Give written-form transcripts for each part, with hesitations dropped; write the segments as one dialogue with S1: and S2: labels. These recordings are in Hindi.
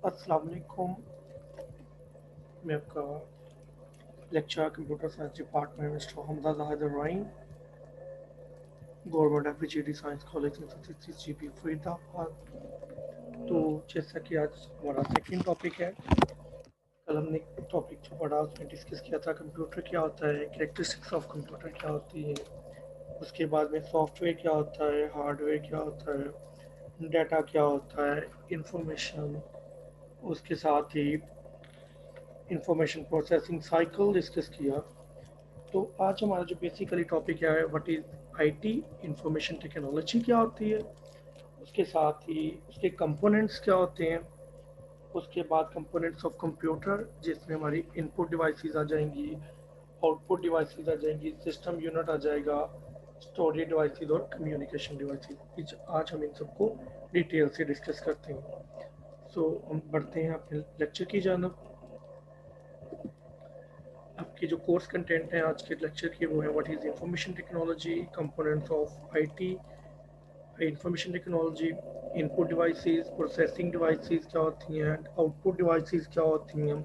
S1: अस्सलाम वालेकुम। मैं आपका lecture computer science department mister Hamda Zahid रॉइन, government efficiency science college GP Faridabad. तो जैसा कि आज हमारा सेकंड टॉपिक है, कल हमने टॉपिक जो पढ़ा उसमें डिस्कस किया था कंप्यूटर क्या होता है, कैरेक्टरिस्टिक्स ऑफ कंप्यूटर क्या होती है, उसके बाद में सॉफ्टवेयर क्या होता है, हार्डवेयर क्या होता है, डाटा क्या होता है, इंफॉर्मेशन, उसके साथ ही इंफॉर्मेशन प्रोसेसिंग साइकिल डिस्कस किया। तो आज हमारा जो बेसिकली टॉपिक है what is IT, information technology क्या होती है, उसके साथ ही उसके कंपोनेंट्स क्या होते हैं, उसके बाद कंपोनेंट्स ऑफ कंप्यूटर जिसमें हमारी इनपुट डिवाइसेस आ जाएंगी, आउटपुट डिवाइसेस आ जाएंगी, सिस्टम यूनिट आ जाएगा, स्टोरेज डिवाइसेस और कम्युनिकेशन डिवाइसेस। आज हम इन सबको डिटेल से डिस्कस करते हैं। सो हम बढ़ते हैं अपने लेक्चर की जानब। आपके जो कोर्स कंटेंट हैं आज के लेक्चर के वो है what is information technology, components of IT, information technology, input devices, processing devices क्या होती हैं, आउटपुट डिवाइसेस क्या होती हैं,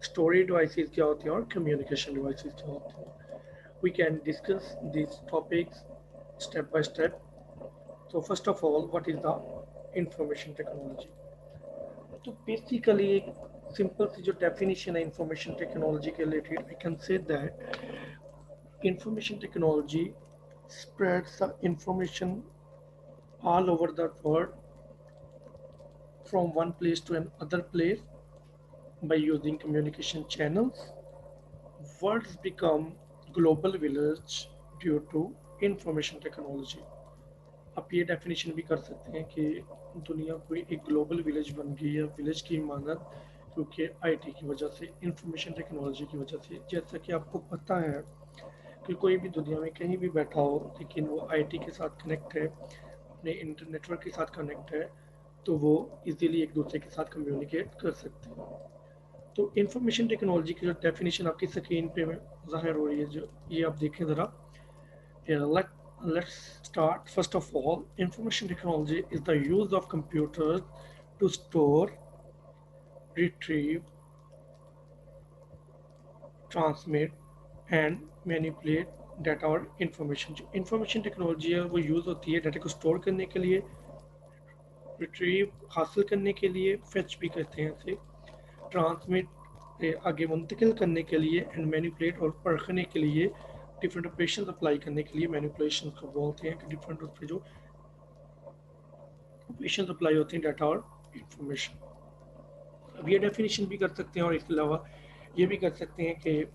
S1: स्टोरेज डिवाइसेस क्या होती हैं और कम्युनिकेशन डिवाइसेस क्या होती हैं। We can discuss this topics step by step. तो first of all what is the information technology. तो बेसिकली एक सिंपल सी जो डेफिनेशन है इंफॉर्मेशन टेक्नोलॉजी के related, I can say that information technology spreads the information all over the world from one place to another place by using communication channels. Worlds become global village due to information technology. आप ये डेफिनेशन भी कर सकते हैं कि दुनिया कोई एक ग्लोबल विलेज बन गई है, विलेज की मानद, क्योंकि आईटी की वजह से, इंफॉर्मेशन टेक्नोलॉजी की वजह से। जैसा कि आपको पता है कि कोई भी दुनिया में कहीं भी बैठा हो लेकिन वो आईटी के साथ कनेक्ट है, अपने इंटर नेटवर्क के साथ कनेक्ट है, तो वो इजीली एक दूसरे के साथ कम्युनिकेट कर सकते हैं। तो इंफॉर्मेशन टेक्नोलॉजी की जो डेफिनेशन आपकी स्क्रीन पे ज़ाहिर हो रही है, जो ये आप देखें ज़रा। Let's start. First of all, information technology is the use of computers to store, retrieve, transmit and manipulate data और इंफॉर्मेशन। जो इंफॉर्मेशन टेक्नोलॉजी है वो यूज़ होती है डाटा को स्टोर करने के लिए, रिट्रीव हासिल करने के लिए, फेच भी कहते हैं इसे, ट्रांसमिट आगे मुंतकिल करने के लिए, एंड मैनिपुलेट और परखने के लिए, डिफरेंट ऑपरेशन अप्लाई करने के लिए मैनिपुलेशन को बोलते हैं कि डिफरेंट उस पर जो ऑपरेशन अप्लाई होते हैं डाटा और इंफॉर्मेशन। अब ये डेफिनेशन भी कर सकते हैं और इसके अलावा ये भी कर सकते हैं कि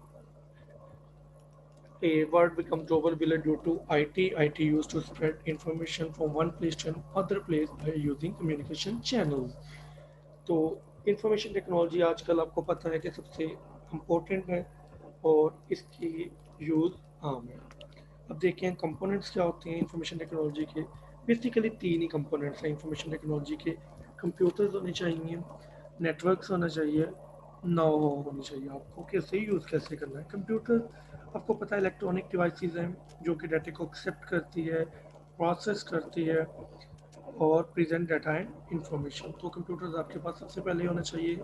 S1: a word become global village due to IT. IT used to spread information from one place to another place by using communication channels. तो इंफॉर्मेशन टेक्नोलॉजी आजकल आपको पता है कि सबसे इम्पोर्टेंट है और इसकी यूज़ आम है। अब देखें कंपोनेंट्स क्या होते हैं इंफॉर्मेशन टेक्नोलॉजी के। बेसिकली तीन ही कंपोनेंट्स हैं इंफॉर्मेशन टेक्नोलॉजी के। कंप्यूटर्स होने चाहिए, नेटवर्क्स होना चाहिए, नो होनी चाहिए आपको कैसे यूज़ कैसे करना है। कंप्यूटर आपको पता है इलेक्ट्रॉनिक डिवाइसेस हैं जो कि डाटा को एक्सेप्ट करती है, प्रोसेस करती है और प्रेजेंट डाटा एंड इंफॉर्मेशन। तो कंप्यूटर्स आपके पास सबसे पहले होना चाहिए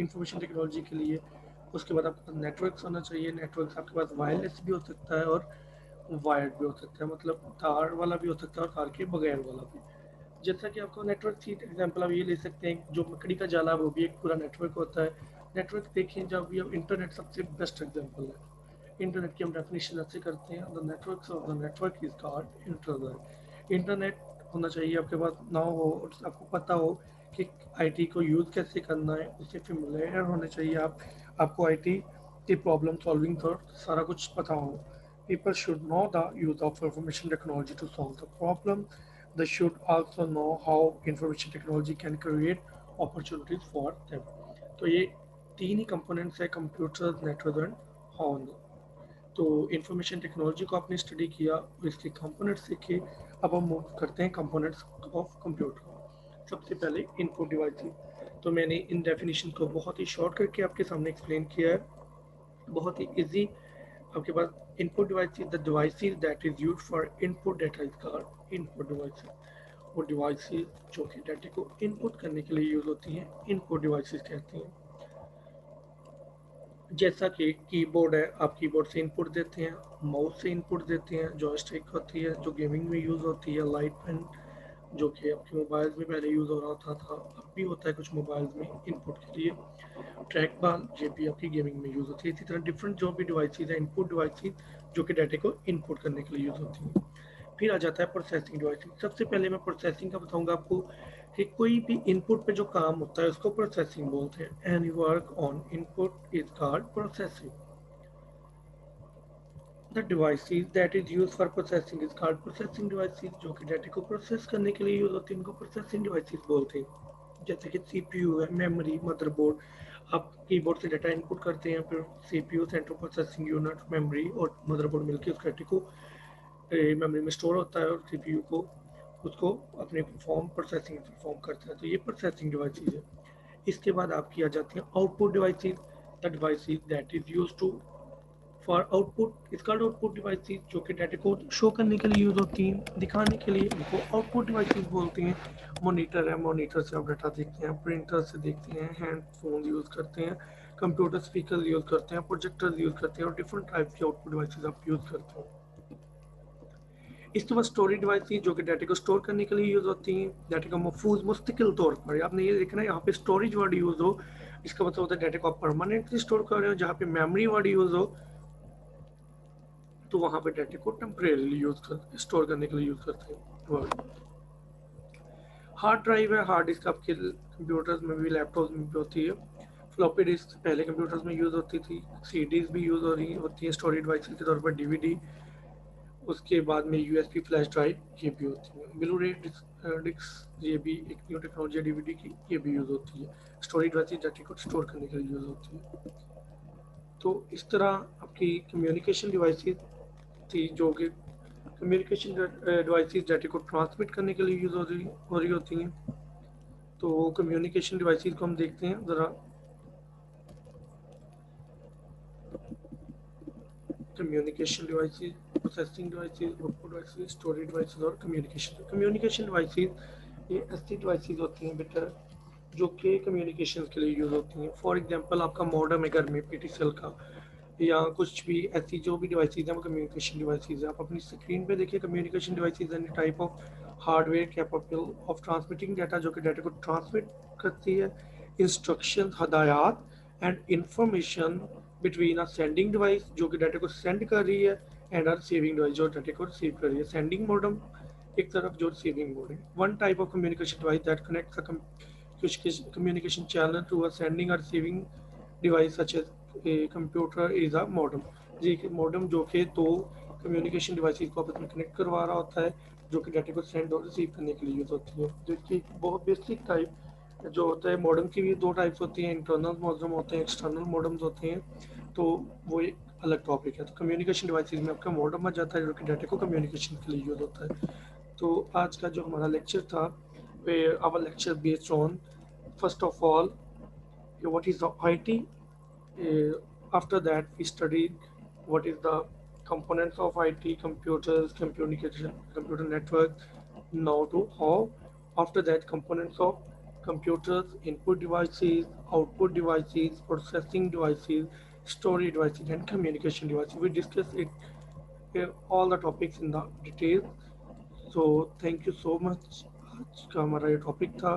S1: इंफॉर्मेशन टेक्नोलॉजी के लिए। उसके बाद आपके पास नेटवर्क्स होना चाहिए। नेटवर्क्स आपके पास वायरलेस भी हो सकता है और वायर्ड भी हो सकता है, मतलब तार वाला भी हो सकता है और तार के बगैर वाला भी। जैसा कि आपको नेटवर्क की एग्जांपल आप ये ले सकते हैं, जो मकड़ी का जाला वो भी एक पूरा नेटवर्क होता है। नेटवर्क देखें जब भी, अब इंटरनेट सबसे बेस्ट एग्जांपल है। इंटरनेट की हम डेफिनेशन ऐसे करते हैं, the network of the network is called internet. Internet होना चाहिए आपके पास, ना हो और आपको पता हो कि आईटी को यूज़ कैसे करना है, उससे फेमिलियर होने चाहिए आपको आईटी की प्रॉब्लम सॉल्विंग तो सारा कुछ पता हो। People should know the use of information technology to solve the problem. They should also know how information technology can create opportunities for them. तो ये तीन ही कंपोनेंट्स है, कंप्यूटर, नेटवर्क एंड हॉर्न। तो इंफॉर्मेशन टेक्नोलॉजी को आपने स्टडी किया और इसके कंपोनेंट्स सीखे। अब हम मूव करते हैं कंपोनेंट्स ऑफ कंप्यूटर। सबसे पहले इनपुट डिवाइसेस। तो मैंने इन डेफिनेशन को बहुत ही शॉर्ट करके आपके सामने एक्सप्लेन किया है, बहुत ही इजी। आपके पास input device the devices that is used for input data is called input devices. वो डिवाइसेस जो कि डाटा को इनपुट करने के लिए यूज़ होती हैं, इनपुट डिवाइसेस कहती हैं। जैसा कि कीबोर्ड है, आप कीबोर्ड से इनपुट देते हैं, माउस से इनपुट देते हैं, जॉयस्टिक होती है जो गेमिंग में यूज़ होती है, लाइट पेन जो कि आपके मोबाइल्स में पहले यूज़ हो रहा होता था, अब भी होता है कुछ मोबाइल्स में इनपुट के लिए, ट्रैक बाल ये भी आपकी गेमिंग में यूज़ होती है। इसी तरह डिफरेंट जो भी डिवाइसेज है, इनपुट डिवाइसेज जो कि डाटा को इनपुट करने के लिए यूज़ होती हैं। फिर आ जाता है प्रोसेसिंग डिवाइसेज। सबसे पहले मैं प्रोसेसिंग का बताऊंगा आपको कि कोई भी इनपुट पे जो काम होता है उसको प्रोसेसिंग बोलते हैं। Any work on input is called processing. The devices that is use for processing is called processing devices. जो कि डाटा को प्रोसेस करने के लिए यूज होती है इनको प्रोसेसिंग डिवाइसेज बोलते हैं। जैसे कि सीपीयू है, मेमोरी, मदरबोर्ड। आप कीबोर्ड से डाटा इनपुट करते हैं, फिर CPU central processing unit, memory और मदरबोर्ड मिलकर उस डाटा को मेमोरी में स्टोर होता है और सीपीयू को उसको अपने परफॉर्म प्रोसेसिंग परफॉर्म करता है। तो ये प्रोसेसिंग डिवाइसेज है। इसके बाद आपकी आ जाती है output devices. The devices that is use to for output is called output devices. जो कि डाटा को शो करने के लिए यूज होती हैं, दिखाने के लिए, उनको आउटपुट डिवाइसेज बोलते हैं। मॉनिटर है, मॉनिटर से आप डाटा देखते हैं, प्रिंटर से देखते हैं, हैंडफोन यूज करते हैं, कंप्यूटर स्पीकर यूज करते हैं, प्रोजेक्टर यूज करते हैं और डिफरेंट टाइप के आउटपुट डिवाइसेज आप यूज करते हैं। इसके बाद स्टोरेज डिवाइस थी जो कि डाटा को स्टोर करने के लिए यूज़ होती हैं। डाटा का महफूज मुस्तकिल तौर पर, आपने ये देखना है यहाँ पे स्टोरेज वर्ड यूज़ हो, इसका मतलब होता है डाटा को आप परमानेंटली स्टोर कर रहे हो। जहाँ पे मेमोरी वर्ड यूज़ हो तो वहाँ पे डाटा को टेम्परेली यूज़ कर स्टोर करने के लिए यूज़ करते हैं वर्ड। हार्ड ड्राइव है, हार्ड डिस्क आपके कंप्यूटर्स में भी, लैपटॉप में भी होती है। फ्लॉपी डिस्क पहले कंप्यूटर्स में यूज़ होती थी, सीडीज भी यूज़ हो रही होती है स्टोरेज डिवाइस के तौर पर, डीवीडी। उसके बाद में यूएसबी फ्लैश ड्राइव ये भी होती है। ब्लू रे डिस्क ये भी एक न्यू टेक्नोलॉजी है डीवीडी की, ये भी यूज़ होती है। स्टोरेज डिवाइस डाटा को स्टोर करने के लिए यूज़ होती है। तो इस तरह आपकी कम्युनिकेशन डिवाइसेस थी जो कि कम्युनिकेशन डिवाइसेस डाटा को ट्रांसमिट करने के लिए यूज़ हो रही होती हैं। तो कम्युनिकेशन डिवाइसेस को हम देखते हैं ज़रा। Communication devices, processing devices, output devices, storage devices और कम्युनिकेशन डिवाइसेस ये ऐसी डिवाइसेस होती हैं बेटा जो कि कम्युनिकेशन के लिए यूज़ होती हैं। फॉर एग्जांपल आपका मॉडेम है घर में पीटीसीएल का, या कुछ भी ऐसी जो भी डिवाइसेस हैं वो कम्युनिकेशन डिवाइसेस है। आप अपनी स्क्रीन पे देखिए, communication devices any type of hardware capable of transmitting data, जो कि डाटा को ट्रांसमिट करती है, इंस्ट्रक्शन, हदायत and information between a sending device जो कि डाटा को सेंड कर रही है एंड अ रिसीविंग डिवाइस जो डाटा को रिसीव कर रही है। सेंडिंग मॉडम एक तरफ, जो रिसीविंग मोड है। One type of communication device that connects a communication channel to a sending or receiving device such as a computer is a modem। जी, मॉडम जो कि दो कम्युनिकेशन डिवाइसेस को आपस में कनेक्ट करवा रहा होता है, जो कि डाटा को सेंड और रिसीव करने के लिए यूज़ होती है। जो कि बहुत बेसिक टाइप जो होता है, मॉडम की भी दो टाइप्स होती हैं, इंटरनल मॉडम होते हैं, एक्सटर्नल मॉडम्स होते हैं। तो वो एक अलग टॉपिक है। तो कम्युनिकेशन डिवाइसेस में आपका मॉडम आ जाता है जो कि डाटा को कम्युनिकेशन के लिए यूज़ होता है। तो आज का जो हमारा लेक्चर था, our lecture based on first of all what is the IT. After that we studied what is the components of IT, computers, communication, computer network. Now to how after that components of computers, input devices, output devices, processing devices, storage devices, and communication devices. We discuss it all the topics in the detail. So thank you so much. आज का हमारा ये टॉपिक था,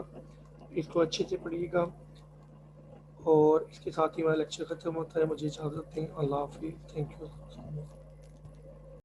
S1: इसको अच्छे से पढ़िएगा और इसके साथ ही हमारा लेक्चर ख़त्म होता है। मुझे इजाज़त दें। अल्लाह हाफिज़। Thank you so much.